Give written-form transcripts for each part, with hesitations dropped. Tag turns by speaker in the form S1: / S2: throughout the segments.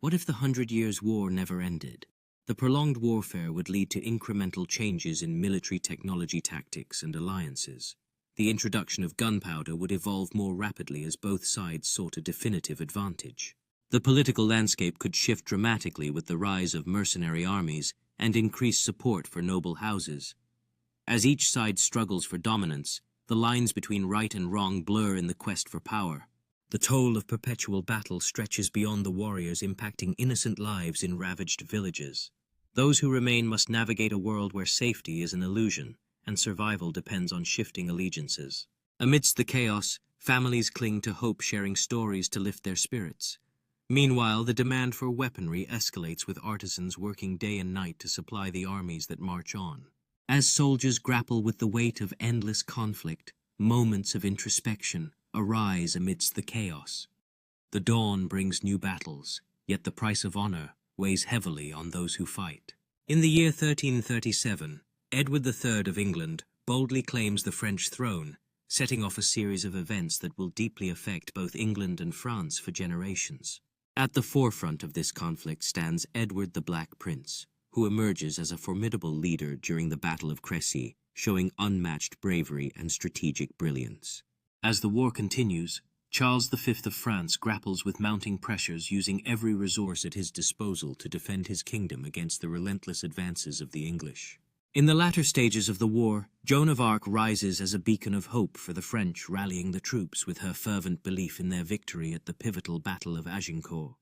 S1: What if the Hundred Years' War never ended? The prolonged warfare would lead to incremental changes in military technology, tactics, and alliances. The introduction of gunpowder would evolve more rapidly as both sides sought a definitive advantage. The political landscape could shift dramatically with the rise of mercenary armies and increased support for noble houses. As each side struggles for dominance, the lines between right and wrong blur in the quest for power. The toll of perpetual battle stretches beyond the warriors, impacting innocent lives in ravaged villages. Those who remain must navigate a world where safety is an illusion and survival depends on shifting allegiances. Amidst the chaos, families cling to hope, sharing stories to lift their spirits. Meanwhile, the demand for weaponry escalates, with artisans working day and night to supply the armies that march on. As soldiers grapple with the weight of endless conflict, moments of introspection arise amidst the chaos. The dawn brings new battles, yet the price of honor weighs heavily on those who fight. In the year 1337, Edward III of England boldly claims the French throne, setting off a series of events that will deeply affect both England and France for generations. At the forefront of this conflict stands Edward the Black Prince, who emerges as a formidable leader during the Battle of Crécy, showing unmatched bravery and strategic brilliance. As the war continues, Charles V of France grapples with mounting pressures, using every resource at his disposal to defend his kingdom against the relentless advances of the English. In the latter stages of the war, Joan of Arc rises as a beacon of hope for the French, rallying the troops with her fervent belief in their victory at the pivotal Battle of Agincourt.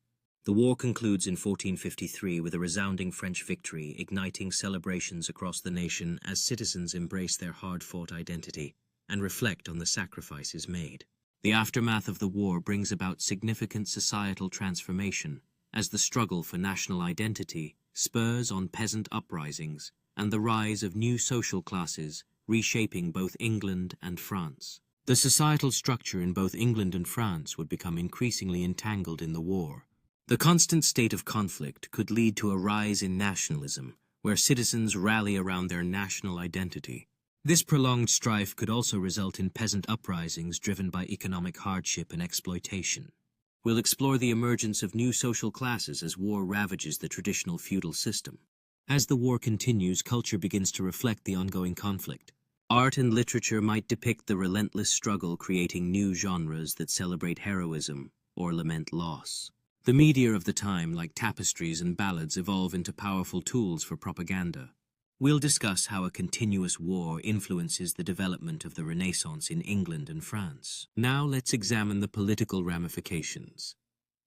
S1: The war concludes in 1453 with a resounding French victory, igniting celebrations across the nation as citizens embrace their hard-fought identity and reflect on the sacrifices made. The aftermath of the war brings about significant societal transformation, as the struggle for national identity spurs on peasant uprisings and the rise of new social classes, reshaping both England and France. The societal structure in both England and France would become increasingly entangled in the war. The constant state of conflict could lead to a rise in nationalism, where citizens rally around their national identity. This prolonged strife could also result in peasant uprisings driven by economic hardship and exploitation. We'll explore the emergence of new social classes as war ravages the traditional feudal system. As the war continues, culture begins to reflect the ongoing conflict. Art and literature might depict the relentless struggle, creating new genres that celebrate heroism or lament loss. The media of the time, like tapestries and ballads, evolve into powerful tools for propaganda. We'll discuss how a continuous war influences the development of the Renaissance in England and France. Now let's examine the political ramifications.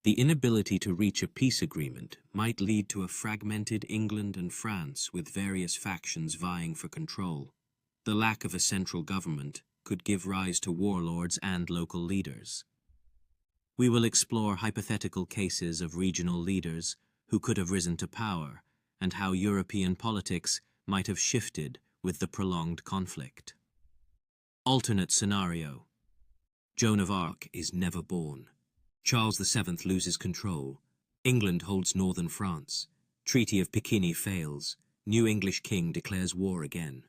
S1: The inability to reach a peace agreement might lead to a fragmented England and France, with various factions vying for control. The lack of a central government could give rise to warlords and local leaders. We will explore hypothetical cases of regional leaders who could have risen to power, and how European politics might have shifted with the prolonged conflict. Alternate scenario. Joan of Arc is never born. Charles VII loses control. England holds northern France. Treaty of Picquigny fails. New English king declares war again.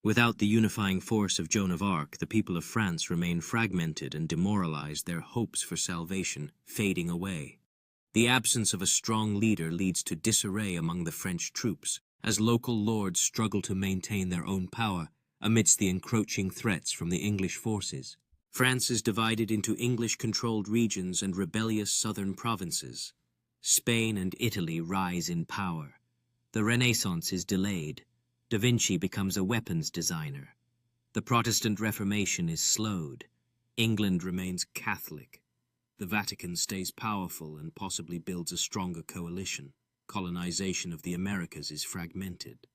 S1: Without the unifying force of Joan of Arc, the people of France remain fragmented and demoralized, their hopes for salvation fading away. The absence of a strong leader leads to disarray among the French troops, as local lords struggle to maintain their own power amidst the encroaching threats from the English forces. France is divided into English-controlled regions and rebellious southern provinces. Spain and Italy rise in power. The Renaissance is delayed. Da Vinci becomes a weapons designer. The Protestant Reformation is slowed. England remains Catholic. The Vatican stays powerful and possibly builds a stronger coalition. Colonization of the Americas is fragmented.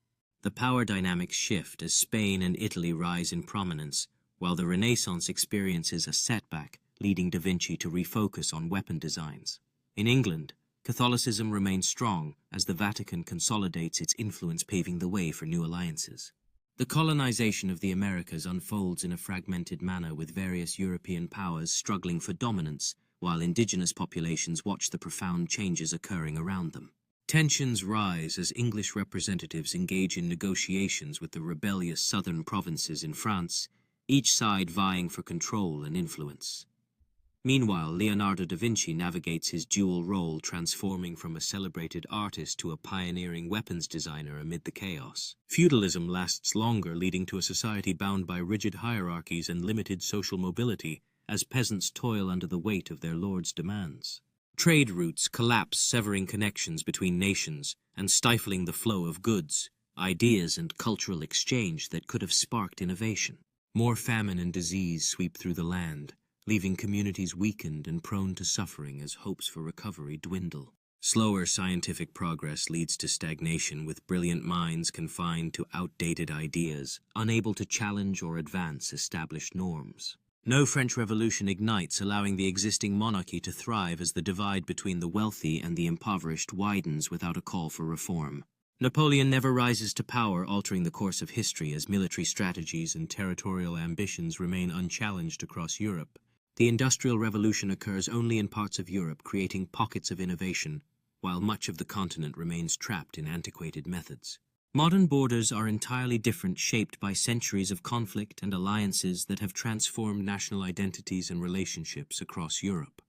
S1: The power dynamics shift as Spain and Italy rise in prominence, while the Renaissance experiences a setback, leading Da Vinci to refocus on weapon designs. In England, Catholicism remains strong as the Vatican consolidates its influence, paving the way for new alliances. The colonization of the Americas unfolds in a fragmented manner, with various European powers struggling for dominance, while indigenous populations watch the profound changes occurring around them. Tensions rise as English representatives engage in negotiations with the rebellious southern provinces in France, each side vying for control and influence. Meanwhile, Leonardo da Vinci navigates his dual role, transforming from a celebrated artist to a pioneering weapons designer amid the chaos. Feudalism lasts longer, leading to a society bound by rigid hierarchies and limited social mobility, as peasants toil under the weight of their lord's demands. Trade routes collapse, severing connections between nations and stifling the flow of goods, ideas, and cultural exchange that could have sparked innovation. More famine and disease sweep through the land, leaving communities weakened and prone to suffering as hopes for recovery dwindle. Slower scientific progress leads to stagnation, with brilliant minds confined to outdated ideas, unable to challenge or advance established norms. No French Revolution ignites, allowing the existing monarchy to thrive as the divide between the wealthy and the impoverished widens without a call for reform. Napoleon never rises to power, altering the course of history as military strategies and territorial ambitions remain unchallenged across Europe. The Industrial Revolution occurs only in parts of Europe, creating pockets of innovation, while much of the continent remains trapped in antiquated methods. Modern borders are entirely different, shaped by centuries of conflict and alliances that have transformed national identities and relationships across Europe.